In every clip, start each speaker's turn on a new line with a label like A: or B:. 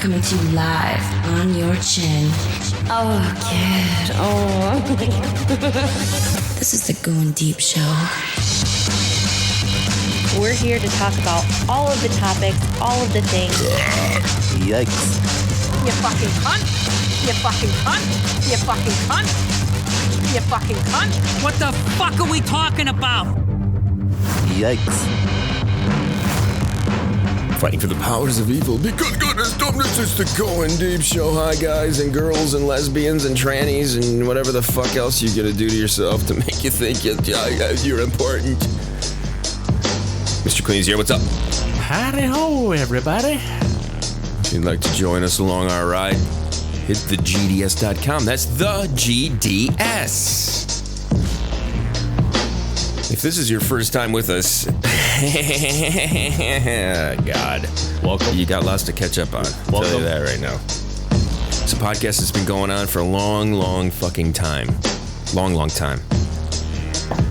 A: coming to you live on your chin. Oh, kid. Oh. This is the Going Deep Show.
B: We're here to talk about all of the topics, all of the things.
C: Yikes.
D: You fucking cunt. You fucking cunt. You fucking cunt. You fucking cunt.
E: What the fuck are we talking about?
C: Yikes.
F: Fighting for the powers of evil because goodness, dumbness is the Going Deep Show. Hi, guys and girls and lesbians and trannies and whatever the fuck else you're gonna do to yourself to make you think you're important. Mr. Clean's here. What's up?
G: Howdy ho, everybody.
F: If you'd like to join us along our ride, hit thegds.com. That's the GDS. If this is your first time with us, God,
G: Welcome.
F: You got lots to catch up on. I'll tell you that right now. It's a podcast that's been going on for a long fucking time. Long time.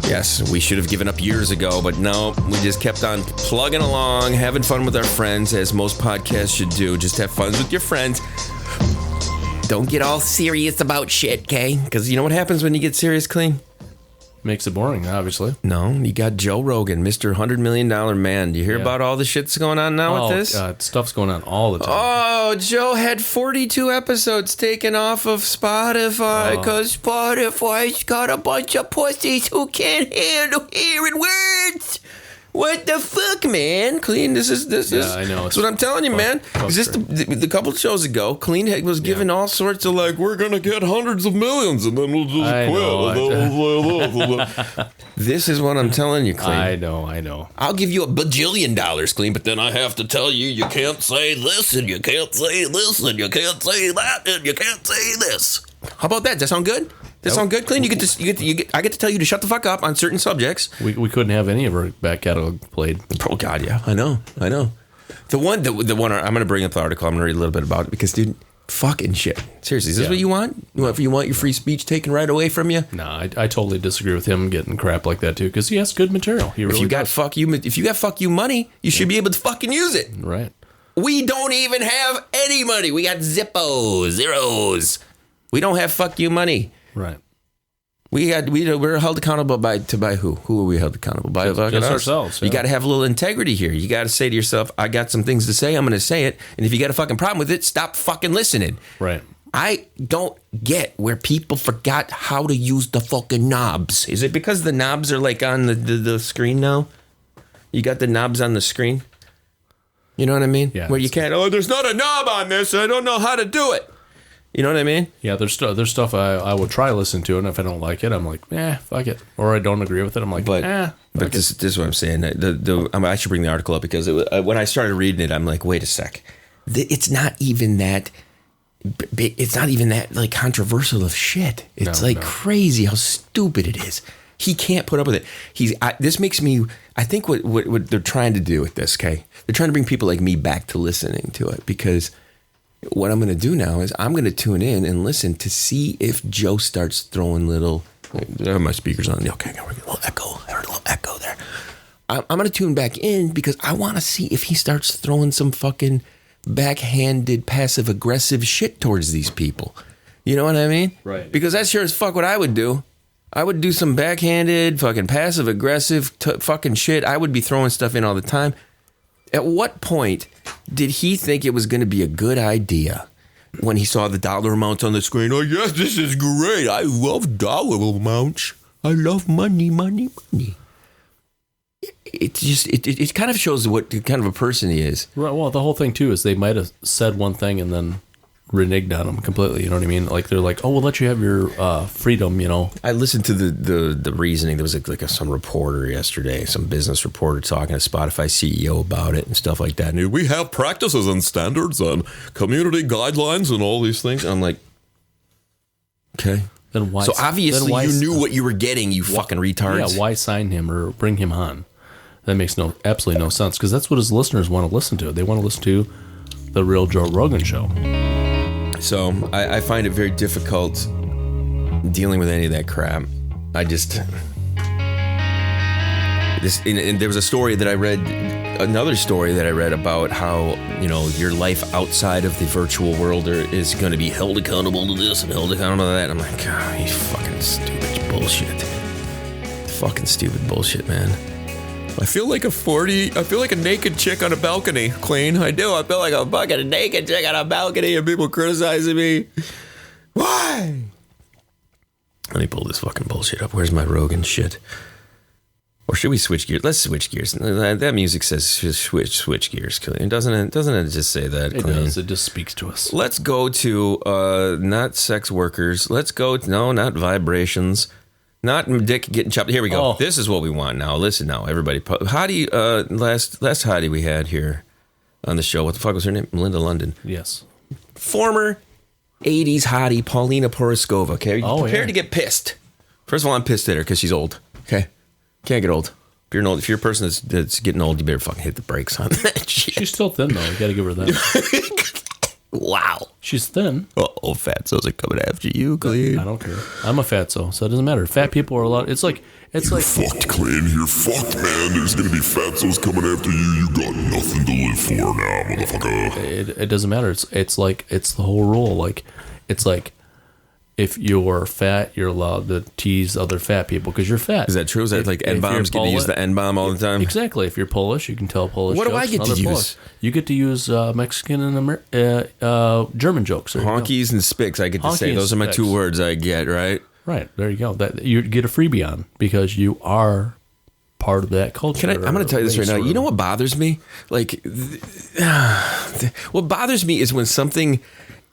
F: Yes, we should have given up years ago, but no, we just kept on plugging along, having fun with our friends, as most podcasts should do. Just have fun with your friends. Don't get all serious about shit, okay? Because you know what happens when you get serious, Clean?
G: Makes it boring, obviously.
F: No, you got Joe Rogan, Mr. $100 Million Man. Do you hear about all the shit that's going on now with this?
G: God, stuff's going on all the time.
F: Oh, Joe had 42 episodes taken off of Spotify because Spotify's got a bunch of pussies who can't handle hearing words. What the fuck, man? Clean, this is.
G: I know.
F: That's what I'm telling you, man. Just the couple shows ago, Clean was giving all sorts of we're gonna get hundreds of millions and then we'll just quit. This is what I'm telling you, Clean.
G: I know.
F: I'll give you $1 bajillion, Clean, but then I have to tell you, you can't say this and you can't say this and you can't say that and you can't say this. How about that? Does that sound good? Does that sound good, Clean? I get to tell you to shut the fuck up on certain subjects.
G: We couldn't have any of our back catalog played.
F: Oh God, yeah, I know. The one I'm gonna bring up the article. I'm gonna read a little bit about it because, dude, fucking shit. Seriously, is this what you want? You want your free speech taken right away from you?
G: No, I totally disagree with him getting crap like that too, because he has good material. He really
F: if you got fuck you money, you should be able to fucking use it.
G: Right. We
F: don't even have any money. We got zeros. We don't have fuck you money.
G: Right.
F: We're held accountable by who? Who are we held accountable by?
G: Just ourselves. Yeah.
F: You got to have a little integrity here. You got to say to yourself, I got some things to say. I'm going to say it. And if you got a fucking problem with it, stop fucking listening.
G: Right.
F: I don't get where people forgot how to use the fucking knobs. Is it because the knobs are on the screen now? You got the knobs on the screen? You know what I mean?
G: Yeah.
F: Where you can't, there's not a knob on this. I don't know how to do it. You know what I mean?
G: Yeah, there's stuff I will try listening to, and if I don't like it, I'm like, fuck it. Or I don't agree with it, I'm like,
F: But this is what I'm saying. I should bring the article up because when I started reading it, I'm like, wait a sec. It's not even that. It's not even that controversial of shit. It's crazy how stupid it is. He can't put up with it. This makes me. I think what they're trying to do with this, okay? They're trying to bring people like me back to listening to it because. What I'm going to do now is I'm going to tune in and listen to see if Joe starts throwing little. I have my speakers on. Okay, I heard a little echo. I heard a little echo there. I'm going to tune back in because I want to see if he starts throwing some fucking backhanded, passive-aggressive shit towards these people. You know what I mean?
G: Right.
F: Because that's sure as fuck what I would do. I would do some backhanded, fucking passive-aggressive fucking shit. I would be throwing stuff in all the time. At what point did he think it was going to be a good idea when he saw the dollar amounts on the screen? Oh, yes, this is great. I love dollar amounts. I love money. It just, it kind of shows what kind of a person he is.
G: Right. Well, the whole thing, too, is they might have said one thing and then reneged on him completely. You know what I mean? They're like, oh, we'll let you have your freedom, I
F: listened to the reasoning. There was some reporter yesterday, some business reporter talking to Spotify CEO about it and stuff like that. And we have practices and standards and community guidelines and all these things. And I'm like, okay.
G: Then why?
F: So obviously you knew what you were getting, you fucking retards.
G: Yeah, why sign him or bring him on? That makes absolutely no sense because that's what his listeners want to listen to. They want to listen to the real Joe Rogan show.
F: So I find it very difficult dealing with any of that crap. And there was a story that I read another story that I read about how, your life outside of the virtual world is going to be held accountable to this and held accountable to that. I'm like, God, you fucking stupid bullshit. Fucking stupid bullshit, man. I feel like a naked chick on a balcony, Clean. I do. I feel like a fucking naked chick on a balcony and people criticizing me. Why? Let me pull this fucking bullshit up. Where's my Rogan shit? Or should we switch gears? Let's switch gears. That music says switch gears, Clean. Doesn't it just say that, Clean?
G: It does. It just speaks to us.
F: Let's go to not sex workers. Let's go not vibrations. Not dick getting chopped. Here we go.
G: Oh.
F: This is what we want now. Listen now, everybody. Hottie, last Hottie we had here on the show. What the fuck was her name? Melinda London.
G: Yes.
F: Former 80s hottie Paulina Poroskova. Okay, are you prepared to get pissed? First of all, I'm pissed at her because she's old. Okay, can't get old. If you're a person that's getting old, you better fucking hit the brakes on that shit.
G: She's still thin though. You got to give her that.
F: Wow.
G: She's thin.
F: Oh, fatsos are coming after you, Clean.
G: I don't care. I'm a fatso, so it doesn't matter. Fat people are allowed. It's like
H: fucked, Clean. You're fucked, man. There's gonna be fatsos coming after you. You got nothing to live for now, motherfucker.
G: It doesn't matter. It's the whole rule. Like, it's like if you're fat, you're allowed to tease other fat people because you're fat.
F: Is that true? Is that like N-bombs get to use the N-bomb all the time?
G: Exactly. If you're Polish, you can tell Polish
F: What do
G: jokes.
F: I get to use?
G: Polish. You get to use Mexican and German jokes.
F: Honkies and spics, I get to say. Those are my two words I get, right?
G: Right. There you go. That you get a freebie on because you are part of that culture.
F: I'm going to tell you this right now. You know what bothers me? Like, what bothers me is when something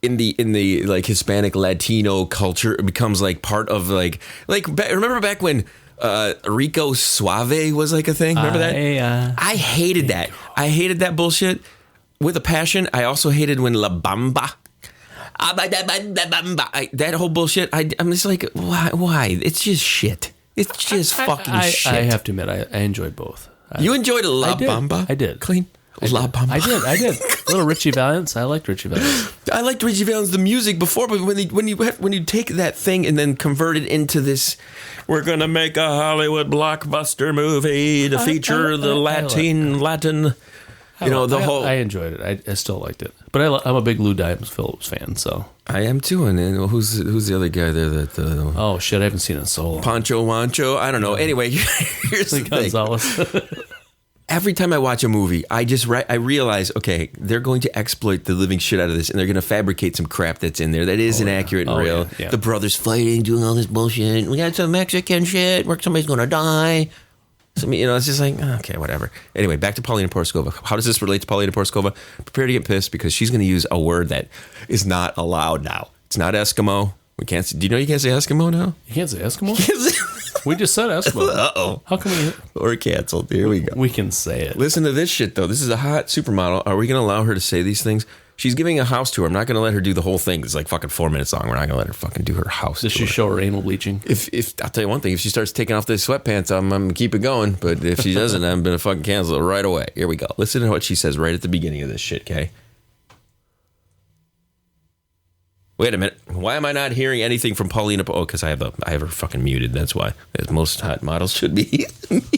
F: in the like Hispanic Latino culture becomes like part of like remember back when Rico Suave was like a thing? Remember that? I hated that. I hated that bullshit with a passion. I also hated when LaBamba. That whole bullshit. I'm just like, why? It's just shit. It's just fucking shit.
G: I have to admit, I enjoyed both.
F: You enjoyed LaBamba?
G: I did.
F: Clean. LaBamba.
G: I did. Little Richie Valens. I liked Richie Valens.
F: I liked Richie Valens, the music before, but when you take that thing and then convert it into this, we're gonna make a Hollywood blockbuster movie to feature the Latin. The whole.
G: I enjoyed it. I still liked it, but I'm a big Lou Diamond Phillips fan, so
F: I am too. And who's the other guy there that?
G: Oh shit, I haven't seen it in so long.
F: Pancho Wancho. I don't know. Anyway, here's the thing. Every time I watch a movie, I realize, okay, they're going to exploit the living shit out of this, and they're going to fabricate some crap that's in there that isn't accurate and real. Yeah. The brothers fighting, doing all this bullshit. We got some Mexican shit where somebody's going to die. So, it's just like, okay, whatever. Anyway, back to Paulina Poroskova. How does this relate to Paulina Poroskova? Prepare to get pissed because she's going to use a word that is not allowed now. It's not Eskimo. We can't. Do you know you can't say Eskimo now?
G: You can't say Eskimo? We just said Eskimo.
F: Uh-oh.
G: How come
F: we're canceled? Here we go.
G: We can say it.
F: Listen to this shit, though. This is a hot supermodel. Are we going to allow her to say these things? She's giving a house tour. I'm not going to let her do the whole thing. It's like fucking 4 minutes long. We're not going to let her fucking do her house tour.
G: Does she show her anal bleaching?
F: If I'll tell you one thing. If she starts taking off the sweatpants, I'm going to keep it going. But if she doesn't, I'm going to fucking cancel it right away. Here we go. Listen to what she says right at the beginning of this shit, okay? Wait a minute. Why am I not hearing anything from Paulina? Oh, because I have her fucking muted. That's why. As most hot models should be muted.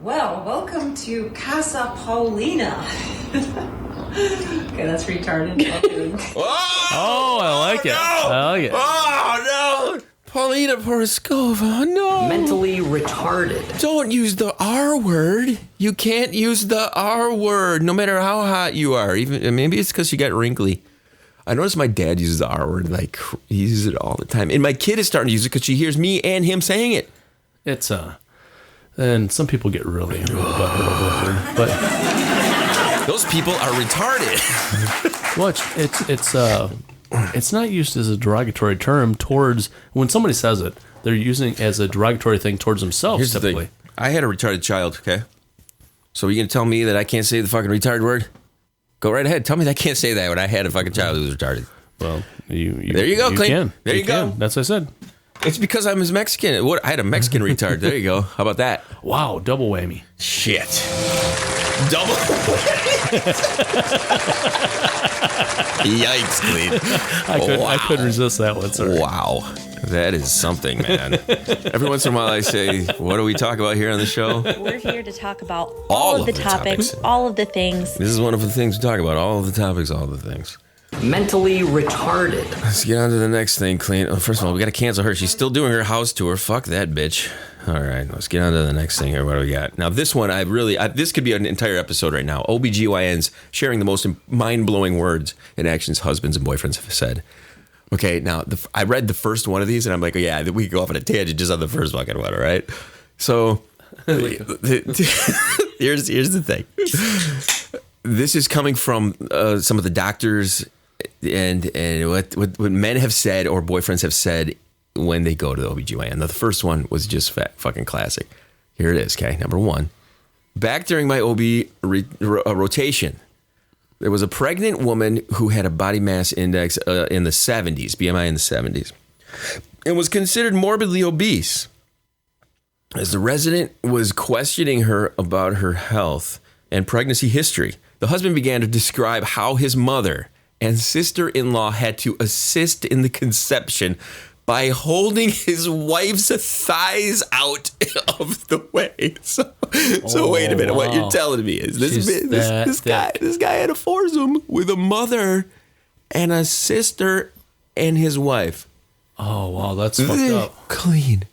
I: Well, welcome to Casa Paulina. Okay, that's retarded.
G: Oh, I like it. I like it.
F: Oh, no. Paulina Poroskova, no.
I: Mentally retarded.
F: Don't use the R word. You can't use the R word, no matter how hot you are. Even maybe it's because you got wrinkly. I notice my dad uses the R word, like he uses it all the time, and my kid is starting to use it because she hears me and him saying it.
G: It's and some people get really butthurt over it, but
F: those people are retarded.
G: Well, it's not used as a derogatory term towards when somebody says it. They're using it as a derogatory thing towards themselves.
F: Here's
G: typically.
F: the thing. I had a retarded child. Okay, so are you gonna tell me that I can't say the fucking retarded word? Go right ahead. Tell me that I can't say that when I had a fucking child who was retarded.
G: Well, you
F: there you go, Clean. There you go.
G: That's what I said.
F: It's because I'm Mexican. I had a Mexican retard. There you go. How about that?
G: Wow, double whammy.
F: Shit. Double. Yikes, Clean.
G: I couldn't resist that one, sir.
F: Wow. That is something, man. Every once in a while I say, what do we talk about here on the show?
B: We're here to talk about
F: All
B: all
F: of
B: of the
F: the
B: topics,
F: topics.
B: all of the things.
F: This is one of the things we talk about. All of the topics, all of the things.
I: Mentally retarded.
F: Let's get on to the next thing, Clean. Oh, first of all, we got to cancel her. She's still doing her house tour. Fuck that bitch. All right, let's get on to the next thing here. What do we got? Now, this one, this could be an entire episode right now. OBGYNs sharing the most mind-blowing words and actions husbands and boyfriends have said. Okay, now, I read the first one of these, and I'm like, oh, yeah, we could go off on a tangent just on the first fucking one, all right? So, here's the thing. This is coming from some of the doctors and what men have said or boyfriends have said when they go to the OBGYN. Now, the first one was just fucking classic. Here it is, okay? Number one. Back during my OB rotation, there was a pregnant woman who had a body mass index in the 70s, BMI in the 70s, and was considered morbidly obese. As the resident was questioning her about her health and pregnancy history, the husband began to describe how his mother and sister-in-law had to assist in the conception by holding his wife's thighs out of the way. So wait a minute. What you're telling me is this guy had a foursome with a mother and a sister and his wife.
G: Oh, wow, that's fucked up.
F: Clean.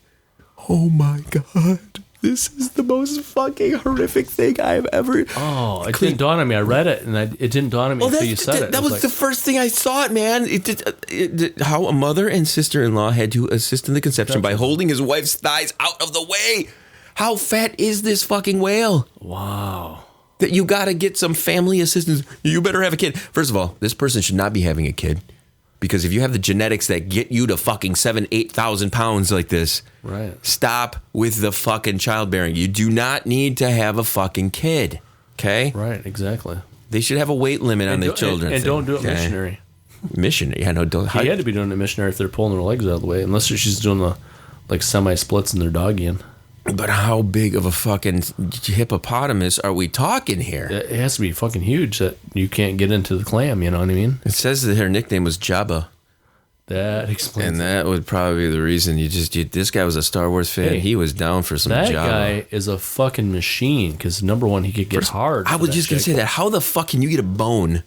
F: Oh my God. This is the most fucking horrific thing I've ever.
G: Oh, it didn't dawn on me. I read it, and it didn't dawn on me until you said it.
F: That was the first thing I saw it, man. How a mother and sister-in-law had to assist in the conception by holding his wife's thighs out of the way. How fat is this fucking whale?
G: Wow.
F: That you got to get some family assistance. You better have a kid. First of all, this person should not be having a kid. Because if you have the genetics that get you to fucking 8,000 pounds like this,
G: right?
F: Stop with the fucking childbearing. You do not need to have a fucking kid. Okay?
G: Right, exactly.
F: They should have a weight limit on their children.
G: And don't do it missionary.
F: Missionary? Yeah, no, don't.
G: He had to be doing it missionary if they're pulling their legs out of the way, unless she's doing the semi-splits in their doggying.
F: But how big of a fucking hippopotamus are we talking here?
G: It has to be fucking huge that you can't get into the clam, you know what I mean?
F: It says that her nickname was Jabba.
G: That explains
F: And that would probably be the reason this guy was a Star Wars fan.
G: Hey,
F: he was down for some
G: that
F: Jabba.
G: That guy is a fucking machine because, number one, he could get hard.
F: I was just going to say that. How the fuck can you get a bone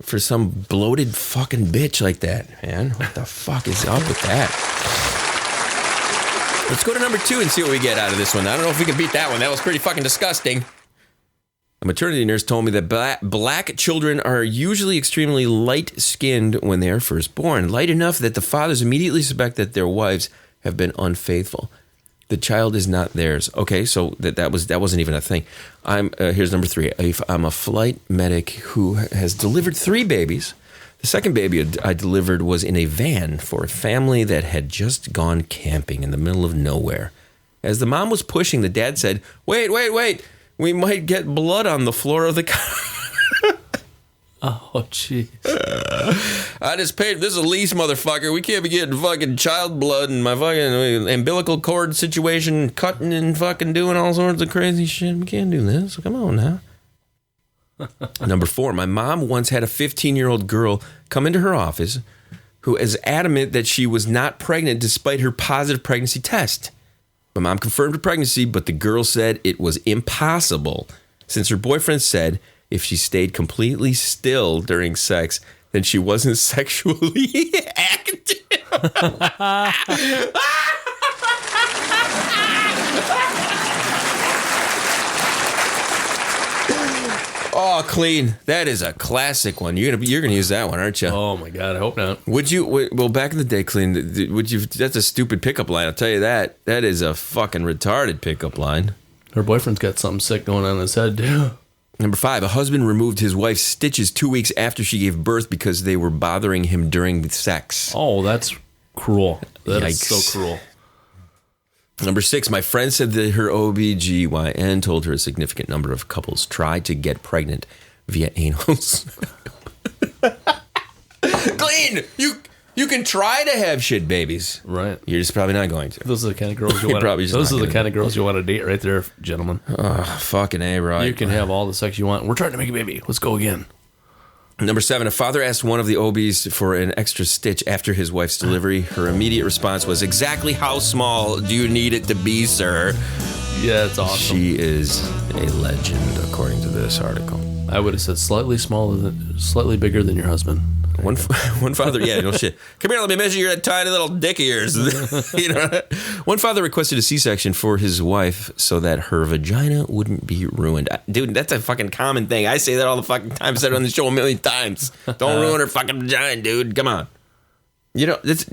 F: for some bloated fucking bitch like that, man? What the fuck is up with that? Let's go to number 2 and see what we get out of this one. I don't know if we can beat that one. That was pretty fucking disgusting. A maternity nurse told me that black children are usually extremely light-skinned when they are first born. Light enough that the fathers immediately suspect that their wives have been unfaithful. The child is not theirs. Okay, so that wasn't even a thing. Here's number 3. I'm a flight medic who has delivered 3 babies. The second baby I delivered was in a van for a family that had just gone camping in the middle of nowhere. As the mom was pushing, the dad said, Wait. We might get blood on the floor of the car.
G: Oh, jeez.
F: I just paid. This is a lease, motherfucker. We can't be getting fucking child blood and my fucking umbilical cord situation, cutting and fucking doing all sorts of crazy shit. We can't do this. Come on now. Number 4, my mom once had a 15-year-old girl come into her office who is adamant that she was not pregnant despite her positive pregnancy test. My mom confirmed her pregnancy, but the girl said it was impossible since her boyfriend said if she stayed completely still during sex, then she wasn't sexually active. Oh, clean. That is a classic one. You're gonna use that one, aren't you?
G: Oh my God, I hope not.
F: Would you? Well, back in the day, clean. Would you? That's a stupid pickup line. I'll tell you that. That is a fucking retarded pickup line.
G: Her boyfriend's got something sick going on in his head too.
F: Number 5, a husband removed his wife's stitches 2 weeks after she gave birth because they were bothering him during sex.
G: Oh, that's cruel. That is
F: Yikes.
G: so cruel.
F: Number 6, my friend said that her OBGYN told her a significant number of couples tried to get pregnant via anal. Clean! You can try to have shit babies.
G: Right.
F: You're just probably not going to.
G: Those are the kind of girls you want.
F: Probably just
G: Those
F: not
G: are the
F: gonna
G: kind of girls you want to date, right there, gentlemen.
F: Oh, fucking A, right.
G: You can have all the sex you want. We're trying to make a baby. Let's go again.
F: Number 7, a father asked one of the OBs for an extra stitch after his wife's delivery. Her immediate response was, "Exactly how small do you need it to be, sir?"
G: Yeah, it's awesome.
F: She is a legend, according to this article.
G: I would have said slightly bigger than your husband.
F: One father, yeah, no shit. Come here, let me measure your tiny little dick of yours. You know, one father requested a C-section for his wife so that her vagina wouldn't be ruined. Dude, that's a fucking common thing. I say that all the fucking time. I've said it on the show a million times. Don't ruin her fucking vagina, dude. Come on. You know, that's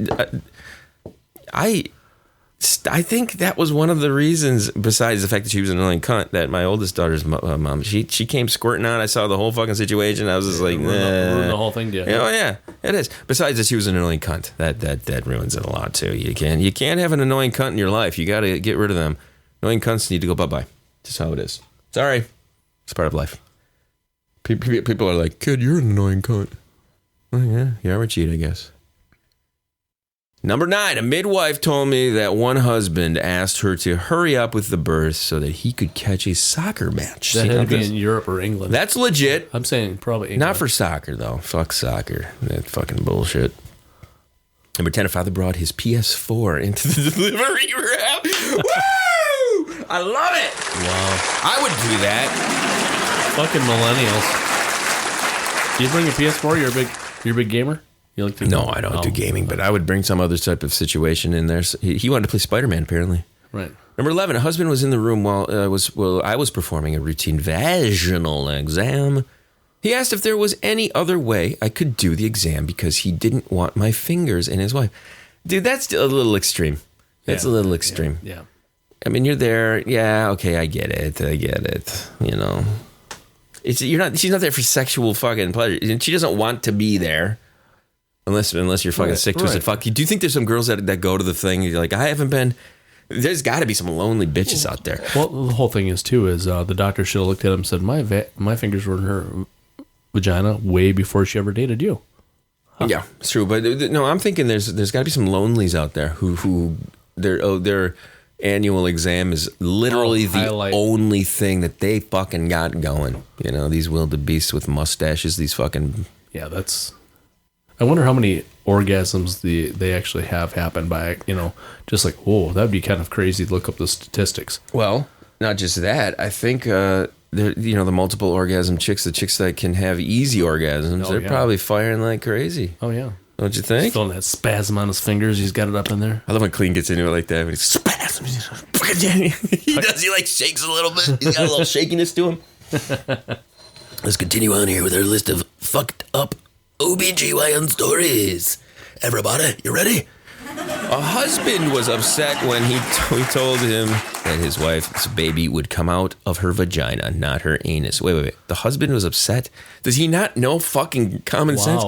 F: I think that was one of the reasons, besides the fact that she was an annoying cunt, that my oldest daughter's mom, she came squirting out. I saw the whole fucking situation. I was just like,
G: ruin the whole thing, dude.
F: Oh yeah, it is. Besides that she was an annoying cunt. That ruins it a lot too. You can't have an annoying cunt in your life. You got to get rid of them. Annoying cunts need to go bye-bye. Just how it is. Sorry. It's part of life. People are like, "Kid, you're an annoying cunt." Oh yeah, you are a cheat, I guess. Number 9, a midwife told me that one husband asked her to hurry up with the birth so that he could catch a soccer match.
G: That had to be in Europe or England.
F: That's legit.
G: I'm saying probably England.
F: Not for soccer, though. Fuck soccer. That fucking bullshit. Number 10, a father brought his PS4 into the delivery room. Woo! I love it.
G: Wow.
F: I would do that.
G: Fucking millennials. Do you bring a PS4? You're a big gamer? You like to
F: No, I don't do gaming, but I would bring some other type of situation in there. He wanted to play Spider-Man, apparently.
G: Right.
F: Number 11, a husband was in the room while I was performing a routine vaginal exam. He asked if there was any other way I could do the exam because he didn't want my fingers in his wife. Dude, that's a little extreme. That's a little extreme.
G: Yeah.
F: I mean, you're there. Yeah, okay, I get it. You know, she's not there for sexual fucking pleasure. She doesn't want to be there. Unless you're fucking sick twisted fuck. Do you think there's some girls that go to the thing? You're like, I haven't been. There's got to be some lonely bitches out there.
G: Well, the whole thing is too is the doctor should have looked at him and said, my fingers were in her vagina way before she ever dated you. Huh.
F: Yeah, it's true. But no, I'm thinking there's got to be some lonelies out there who their annual exam is literally the only thing that they fucking got going. You know, these wildebeests with mustaches. These fucking
G: that's. I wonder how many orgasms they actually have happen by, just like, oh, that'd be kind of crazy to look up the statistics.
F: Well, not just that. I think, the multiple orgasm chicks, the chicks that can have easy orgasms, they're probably firing like crazy.
G: Oh, yeah.
F: Don't you think?
G: He's feeling that spasm on his fingers. He's got it up in there.
F: I love when Clean gets into it like that. When he spasms. He like shakes a little bit. He's got a little shakiness to him. Let's continue on here with our list of fucked up OBGYN stories. Everybody, you ready? A husband was upset when we told him that his wife's baby would come out of her vagina, not her anus. Wait. The husband was upset? Does he not know fucking common sense?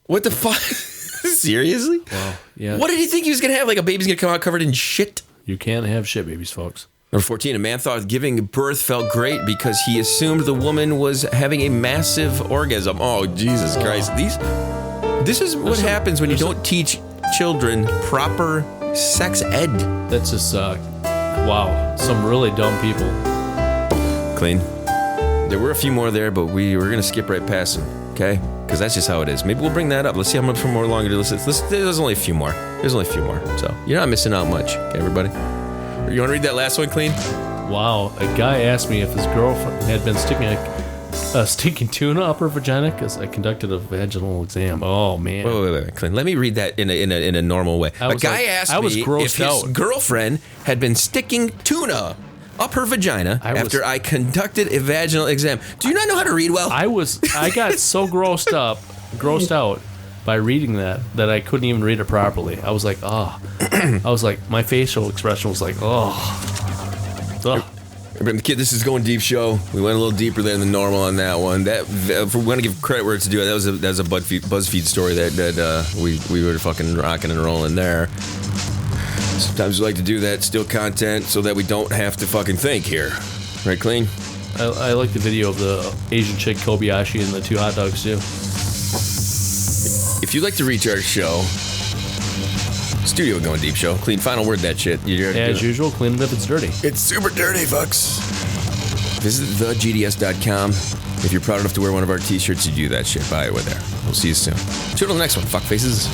F: What the fuck? Seriously?
G: Wow. Yeah.
F: What did he think he was going to have? Like a baby's going to come out covered in shit?
G: You can't have shit babies, folks.
F: Number 14, a man thought giving birth felt great because he assumed the woman was having a massive orgasm. Oh, Jesus Christ. This is what happens when you don't teach children proper sex ed.
G: That's just, wow, some really dumb people. Clean.
F: There were a few more there, but we're going to skip right past them, okay? Because that's just how it is. Maybe we'll bring that up. Let's see how much more longer to listen. There's only a few more. So you're not missing out much, okay, everybody? You want to read that last one, Clean?
G: Wow. A guy asked me if his girlfriend had been sticking a stinking tuna up her vagina because I conducted a vaginal exam. Oh, man.
F: Wait, Clean. Let me read that in a normal way. A guy asked me if his girlfriend had been sticking tuna up her vagina after I conducted a vaginal exam. Do you not know how to read well?
G: I got so grossed out by reading that I couldn't even read it properly. I was like, oh. I was like, my facial expression was like, oh.
F: Kid, this is Going Deep show. We went a little deeper than the normal on that one. If we want to give credit where it's due, that was a BuzzFeed story that we were fucking rocking and rolling there. Sometimes we like to do that, steal content, so that we don't have to fucking think here. Right, Clean?
G: I like the video of the Asian chick Kobayashi and the 2 hot dogs too.
F: If If you'd like to reach our show, Studio Going Deep Show, clean final word that shit.
G: As usual, clean it if it's dirty.
F: It's super dirty, fucks. Visit thegds.com. If you're proud enough to wear one of our t-shirts, you do that shit. Buy it with there. We'll see you soon. Till the next one, fuckfaces.